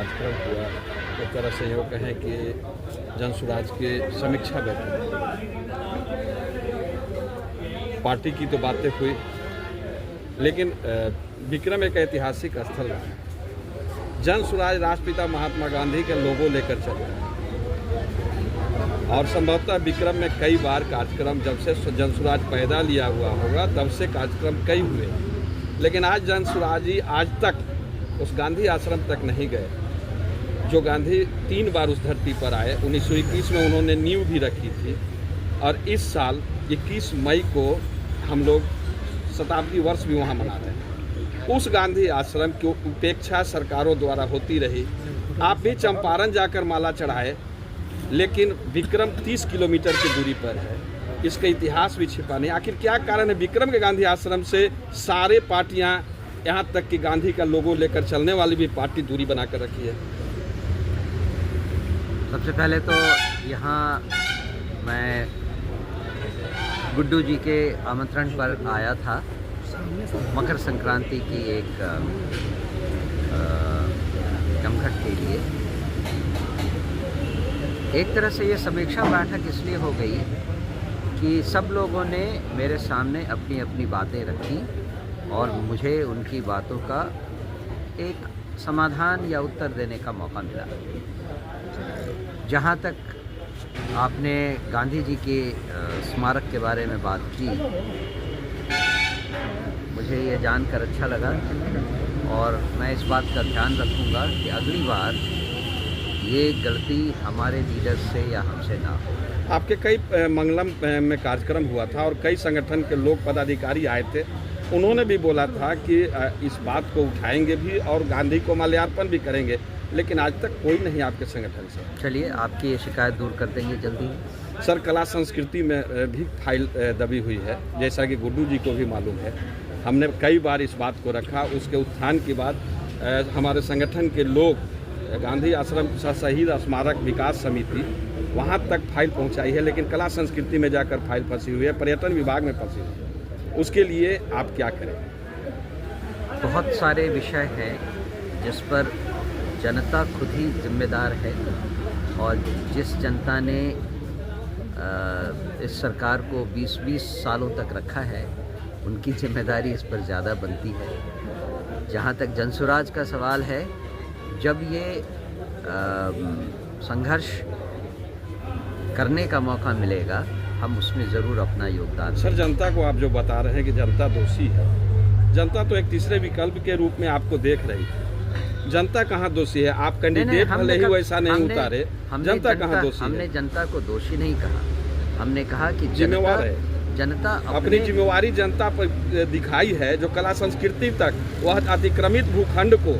कार्यक्रम हुआ, एक तरह से यूँ कहें कि जनसुराज के समीक्षा बैठक, पार्टी की तो बातें हुई, लेकिन विक्रम एक ऐतिहासिक स्थल रहा। जनसुराज राष्ट्रपिता महात्मा गांधी के लोगो लेकर चले और संभवतः विक्रम में कई बार कार्यक्रम, जब से जनसुराज पैदा लिया हुआ होगा तब से कार्यक्रम कई हुए, लेकिन आज जनसुराज जी आज तक उस गांधी आश्रम तक नहीं गए जो गांधी 3 बार उस धरती पर आए। 1921 में उन्होंने नींव भी रखी थी और इस साल 21 मई को हम लोग शताब्दी वर्ष भी वहाँ मना रहे हैं। उस गांधी आश्रम की उपेक्षा सरकारों द्वारा होती रही। आप भी चंपारण जाकर माला चढ़ाए, लेकिन विक्रम 30 किलोमीटर की दूरी पर है, इसका इतिहास भी छिपा नहीं। आखिर क्या कारण है विक्रम के गांधी आश्रम से सारे पार्टियां, यहाँ तक कि गांधी का लोगो लेकर चलने वाली भी पार्टी दूरी बनाकर रखी है? सबसे पहले तो यहाँ मैं गुड्डू जी के आमंत्रण पर आया था मकर संक्रांति की एक जमघट के लिए। एक तरह से ये समीक्षा बैठक इसलिए हो गई कि सब लोगों ने मेरे सामने अपनी अपनी बातें रखी और मुझे उनकी बातों का एक समाधान या उत्तर देने का मौका मिला। जहाँ तक आपने गांधी जी के स्मारक के बारे में बात की, मुझे ये जानकर अच्छा लगा और मैं इस बात का ध्यान रखूँगा कि अगली बार ये गलती हमारे लीडर से या हमसे ना हो। आपके कई मंगलम में कार्यक्रम हुआ था और कई संगठन के लोग पदाधिकारी आए थे, उन्होंने भी बोला था कि इस बात को उठाएंगे भी और गांधी को माल्यार्पण भी करेंगे, लेकिन आज तक कोई नहीं आपके संगठन से। चलिए, आपकी ये शिकायत दूर कर देंगे जल्दी। सर, कला संस्कृति में भी फाइल दबी हुई है, जैसा कि गुड्डू जी को भी मालूम है। हमने कई बार इस बात को रखा, उसके उत्थान के बाद हमारे संगठन के लोग गांधी आश्रम शहीद स्मारक विकास समिति वहां तक फाइल पहुंचाई है, लेकिन कला संस्कृति में जाकर फाइल फंसी हुई है, पर्यटन विभाग में फंसी हुई है। उसके लिए आप क्या करें? बहुत सारे विषय हैं जिस पर जनता खुद ही जिम्मेदार है और जिस जनता ने इस सरकार को 20-20 सालों तक रखा है, उनकी जिम्मेदारी इस पर ज़्यादा बनती है। जहाँ तक जनसुराज का सवाल है, जब ये संघर्ष करने का मौका मिलेगा, हम उसमें ज़रूर अपना योगदान। सर, जनता को आप जो बता रहे हैं कि जनता दोषी है, जनता तो एक तीसरे विकल्प के रूप में आपको देख रही है। जनता कहाँ दोषी है? आप कैंडिडेट भले ही वैसा नहीं उतारे, जनता कहाँ दोषी है? हमने जनता को दोषी नहीं कहा, हमने कहा कि जिम्मेवार है। जनता अपनी जिम्मेवारी जनता पर दिखाई है, जो कला संस्कृति तक वह अतिक्रमित भूखंड को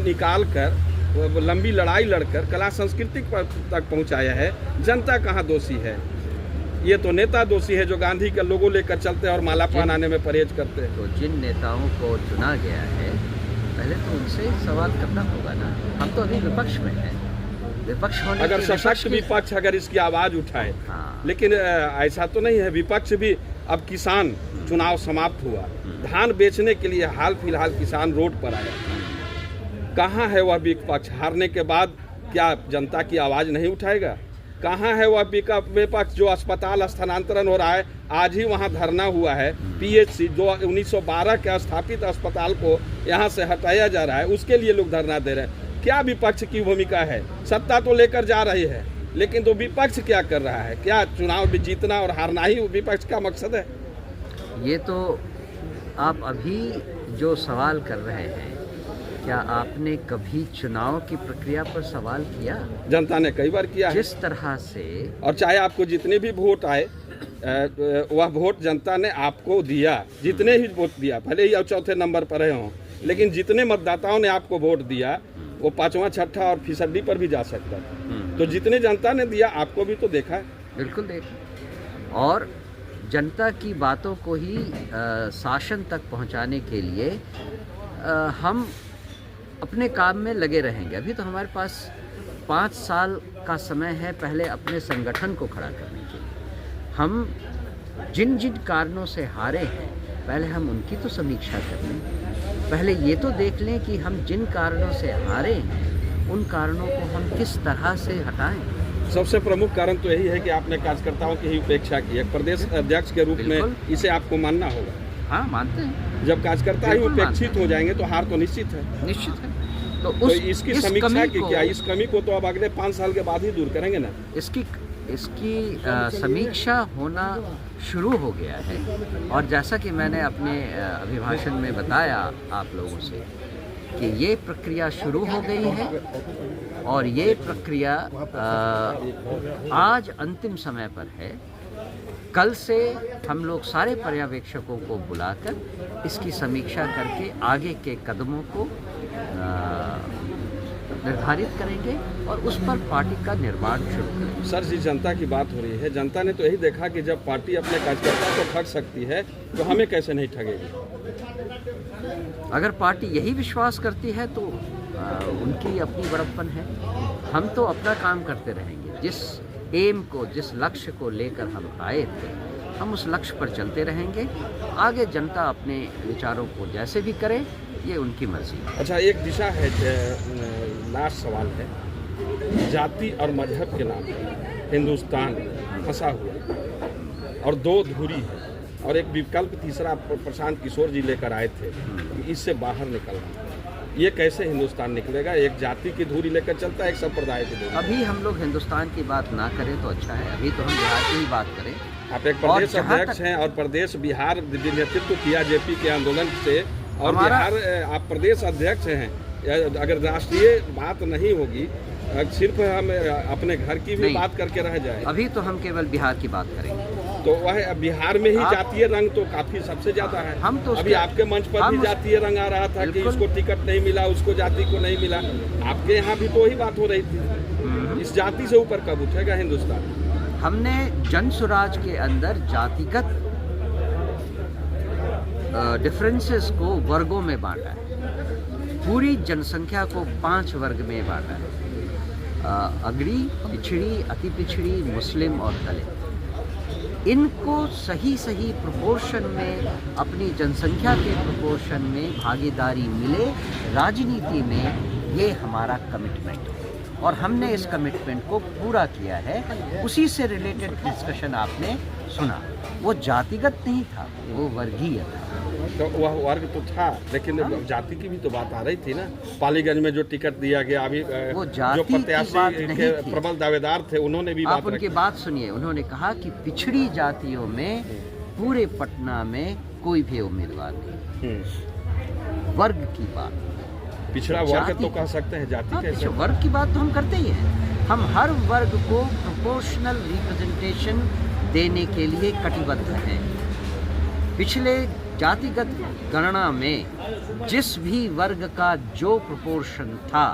निकाल कर लंबी लड़ाई लड़कर कला संस्कृति तक पहुंचाया है। जनता कहाँ दोषी है? ये तो नेता दोषी है जो गांधी का लोगो लेकर चलते हैं और माला पहनाने में परहेज करते हैं। तो जिन नेताओं को चुना गया है, पहले तो उनसे सवाल करना होगा ना। हम तो अभी विपक्ष में हैं, विपक्ष होने अगर सशक्त विपक्ष अगर इसकी आवाज़ उठाए। हाँ। लेकिन ऐसा तो नहीं है। विपक्ष भी, अब किसान चुनाव समाप्त हुआ, धान बेचने के लिए हाल फिलहाल किसान रोड पर आए, कहाँ है वह विपक्ष? हारने के बाद क्या जनता की आवाज़ नहीं उठाएगा? कहाँ है वह विपक्ष जो अस्पताल स्थानांतरण हो रहा है? आज ही वहाँ धरना हुआ है। पीएचसी जो 1912 के स्थापित अस्पताल को यहाँ से हटाया जा रहा है, उसके लिए लोग धरना दे रहे हैं। क्या विपक्ष की भूमिका है? सत्ता तो लेकर जा रही है, लेकिन तो विपक्ष क्या कर रहा है? क्या चुनाव भी जीतना और हारना ही विपक्ष का मकसद है? ये तो आप अभी जो सवाल कर रहे हैं, क्या आपने कभी चुनाव की प्रक्रिया पर सवाल किया? जनता ने कई बार किया है। जिस तरह से, और चाहे आपको जितने भी वोट आए, वह वोट जनता ने आपको दिया, जितने ही वोट दिया, भले ही आप चौथे नंबर पर रहे हों, लेकिन जितने मतदाताओं ने आपको वोट दिया, वो 5वां 6ठा और फीसदी पर भी जा सकता है। तो जितने जनता ने दिया, आपको भी तो देखा है। बिल्कुल देखा। और जनता की बातों को ही शासन तक पहुंचाने के लिए हम अपने काम में लगे रहेंगे। अभी तो हमारे पास 5 साल का समय है पहले अपने संगठन को खड़ा करने के लिए। हम जिन जिन कारणों से हारे हैं, पहले हम उनकी तो समीक्षा कर लें। पहले ये तो देख लें कि हम जिन कारणों से हारे हैं उन कारणों को हम किस तरह से हटाएं। सबसे प्रमुख कारण तो यही है कि आपने कार्यकर्ताओं की ही उपेक्षा की है। प्रदेश अध्यक्ष के रूप में बिल्कुल। इसे आपको मानना होगा। हाँ, मानते हैं, जब कार्यकर्ता ही बिल्कुल उपेक्षित मानते हो जाएंगे तो हार तो निश्चित है। निश्चित है। तो तो इसकी इस समीक्षा कमी की को- क्या? इस कमी को तो अब अगले 5 साल के बाद ही दूर करेंगे ना। इसकी समीक्षा होना शुरू हो गया है, और जैसा कि मैंने अपने अभिभाषण में बताया आप लोगों से कि ये प्रक्रिया शुरू हो गई है, और ये प्रक्रिया आज अंतिम समय पर है। कल से हम लोग सारे पर्यवेक्षकों को बुलाकर इसकी समीक्षा करके आगे के कदमों को निर्धारित करेंगे और उस पर पार्टी का निर्माण शुरू करेंगे। सर जी, जनता की बात हो रही है। जनता ने तो यही देखा कि जब पार्टी अपने कार्यकर्ता को ठग सकती है तो हमें कैसे नहीं ठगेगी। अगर पार्टी यही विश्वास करती है तो उनकी अपनी बड़प्पन है। हम तो अपना काम करते रहेंगे। जिस एम को, जिस लक्ष्य को लेकर हम आए थे, हम उस लक्ष्य पर चलते रहेंगे। आगे जनता अपने विचारों को जैसे भी करे, ये उनकी मर्जी है। अच्छा, एक दिशा है, लास्ट सवाल है। जाति और मजहब के नाम पर हिंदुस्तान फंसा हुआ है और 2 धुरी है, और एक विकल्प तीसरा प्रशांत किशोर जी लेकर आए थे कि इससे बाहर निकलना। ये कैसे हिंदुस्तान निकलेगा? एक जाति की धुरी लेकर चलता है, एक संप्रदाय की धुरी। अभी हम लोग हिंदुस्तान की बात ना करें तो अच्छा है। अभी तो हम बिहार की ही बात करें। आप एक प्रदेश अध्यक्ष हैं और प्रदेश बिहार नेतृत्व किया जेपी के आंदोलन से, और बिहार आप प्रदेश अध्यक्ष हैं। अगर राष्ट्रीय बात नहीं होगी, सिर्फ हम अपने घर की भी बात करके रह जाए। अभी तो हम केवल बिहार की बात करेंगे। तो वह बिहार में ही जातीय रंग तो काफी सबसे ज्यादा है। हम तो अभी आपके मंच पर भी जातीय रंग आ रहा था कि इसको टिकट नहीं मिला, उसको जाति को नहीं मिला। आपके यहाँ भी तो वही बात हो रही थी। इस जाति से ऊपर कब उठेगा हिंदुस्तान? हमने जन स्वराज के अंदर जातिगत डिफरेंसेस को वर्गों में बांटा है। पूरी जनसंख्या को 5 वर्ग में बांटा है। अगड़ी, पिछड़ी, अति पिछड़ी, मुस्लिम और दलित। इनको सही प्रोपोर्शन में, अपनी जनसंख्या के प्रोपोर्शन में भागीदारी मिले राजनीति में, ये हमारा कमिटमेंट है, और हमने इस कमिटमेंट को पूरा किया है। उसी से रिलेटेड डिस्कशन आपने सुना। वो जातिगत नहीं था, वो वर्गीय था। तो वह वर्ग तो था, लेकिन जाति की भी तो बात आ रही थी ना। पालीगंज में जो टिकट दिया गया, अभी वो जो जाति की बात प्रत्याशी नहीं के थी। प्रबल दावेदार थे, उन्होंने भी आप उनकी बात सुनिए। उन्होंने कहा कि पिछड़ी जातियों में पूरे पटना में कोई भी उम्मीदवार नहीं। वर्ग की बात, पिछड़ा वर्ग तो कह सकते हैं, जाति कैसे? वर्ग की बात तो हम करते ही हैं। हम हर वर्ग को प्रोपोर्शनल रिप्रेजेंटेशन देने के लिए कटिबद्ध हैं। पिछले जातिगत गणना में जिस भी वर्ग का जो प्रोपोर्शन था,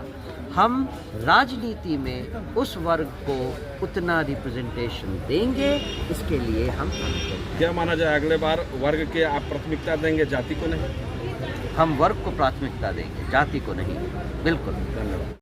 हम राजनीति में उस वर्ग को उतना रिप्रेजेंटेशन देंगे। इसके लिए हम क्या माना जाए, अगले बार वर्ग के आप प्राथमिकता देंगे, जाति को नहीं? हम वर्ग को प्राथमिकता देंगे, जाति को नहीं। बिल्कुल। धन्यवाद।